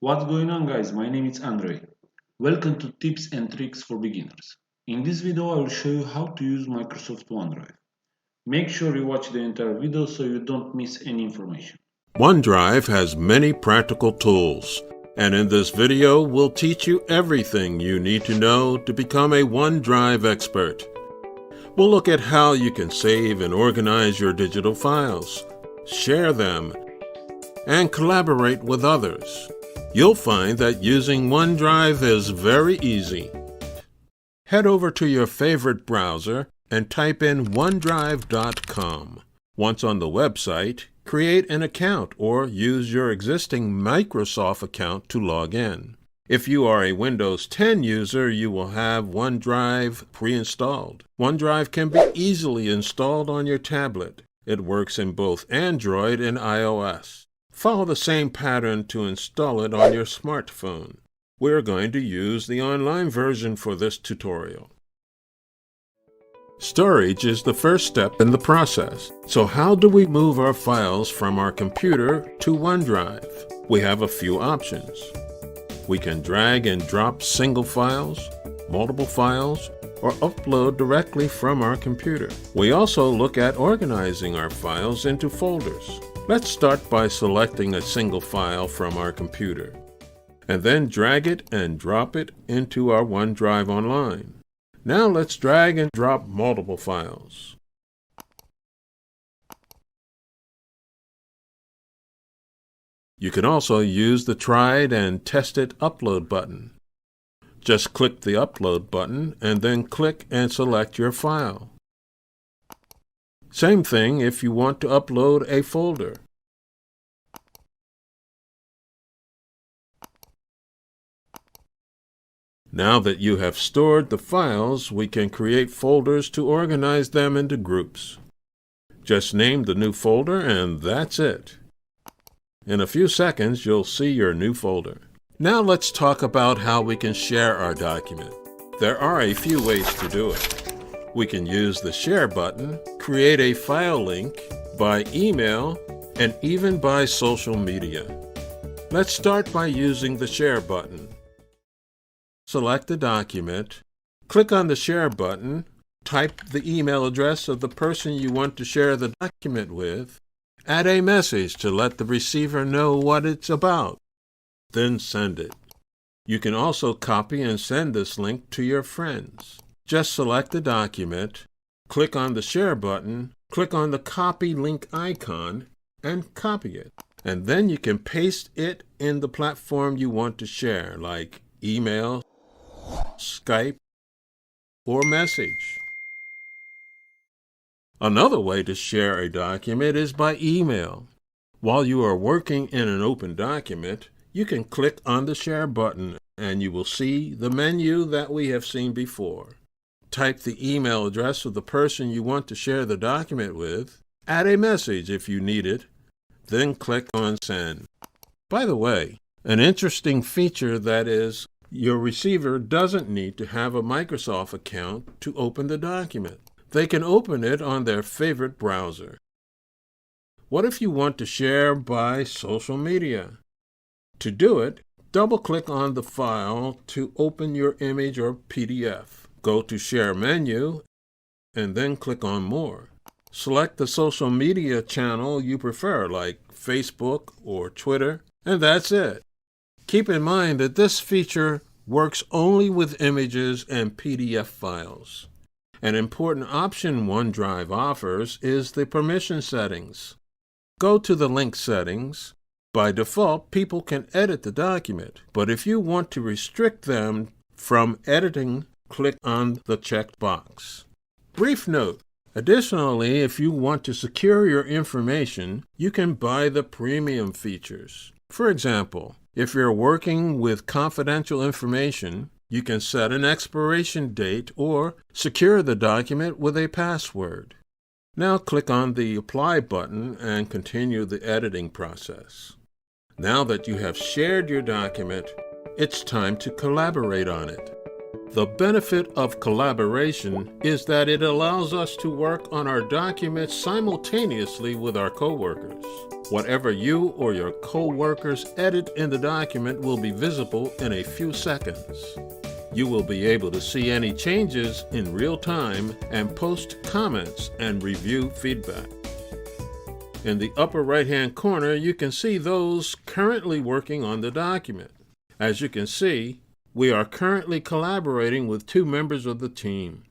What's going on, guys? My name is Andrei. Welcome to Tips and Tricks for Beginners. In this video I will show you how to use Microsoft OneDrive. Make sure you watch the entire video so you don't miss any information. OneDrive has many practical tools, and in this video we'll teach you everything you need to know to become a OneDrive expert. We'll look at how you can save and organize your digital files, share them, and collaborate with others. You'll find that using OneDrive is very easy. Head over to your favorite browser and type in onedrive.com. Once on the website, create an account or use your existing Microsoft account to log in. If you are a Windows 10 user, you will have OneDrive pre-installed. OneDrive can be easily installed on your tablet. It works in both Android and iOS. Follow the same pattern to install it on your smartphone. We're going to use the online version for this tutorial. Storage is the first step in the process. So how do we move our files from our computer to OneDrive? We have a few options. We can drag and drop single files, multiple files, or upload directly from our computer. We also look at organizing our files into folders. Let's start by selecting a single file from our computer, and then drag it and drop it into our OneDrive Online. Now let's drag and drop multiple files. You can also use the tried and tested upload button. Just click the upload button and then click and select your file. Same thing if you want to upload a folder. Now that you have stored the files, we can create folders to organize them into groups. Just name the new folder and that's it. In a few seconds, you'll see your new folder. Now let's talk about how we can share our document. There are a few ways to do it. We can use the Share button, create a file link, by email, and even by social media. Let's start by using the Share button. Select the document, click on the Share button, type the email address of the person you want to share the document with, add a message to let the receiver know what it's about, then send it. You can also copy and send this link to your friends. Just select the document, click on the Share button, click on the Copy Link icon, and copy it. And then you can paste it in the platform you want to share, like email, Skype, or message. Another way to share a document is by email. While you are working in an open document, you can click on the Share button and you will see the menu that we have seen before. Type the email address of the person you want to share the document with, add a message if you need it, then click on Send. By the way, an interesting feature that is, your receiver doesn't need to have a Microsoft account to open the document. They can open it on their favorite browser. What if you want to share by social media? To do it, double-click on the file to open your image or PDF. Go to Share menu, and then click on More. Select the social media channel you prefer, like Facebook or Twitter, and that's it. Keep in mind that this feature works only with images and PDF files. An important option OneDrive offers is the permission settings. Go to the link settings. By default, people can edit the document, but if you want to restrict them from editing, click on the checked box. Brief note: additionally, if you want to secure your information, you can buy the premium features. For example, if you're working with confidential information, you can set an expiration date or secure the document with a password. Now click on the Apply button and continue the editing process. Now that you have shared your document, it's time to collaborate on it. The benefit of collaboration is that it allows us to work on our documents simultaneously with our coworkers. Whatever you or your coworkers edit in the document will be visible in a few seconds. You will be able to see any changes in real time and post comments and review feedback. In the upper right-hand corner, you can see those currently working on the document. As you can see, we are currently collaborating with 2 members of the team.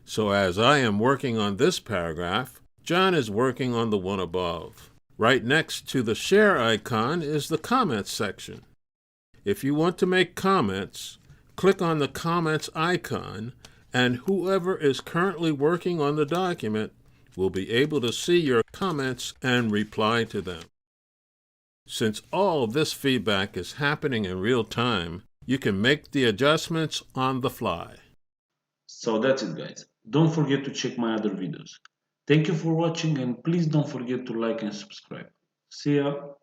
So as I am working on this paragraph, John is working on the one above. Right next to the share icon is the comments section. If you want to make comments, click on the comments icon, and whoever is currently working on the document will be able to see your comments and reply to them. Since all of this feedback is happening in real time, you can make the adjustments on the fly. So that's it, guys. Don't forget to check my other videos. Thank you for watching, and please don't forget to like and subscribe. See ya!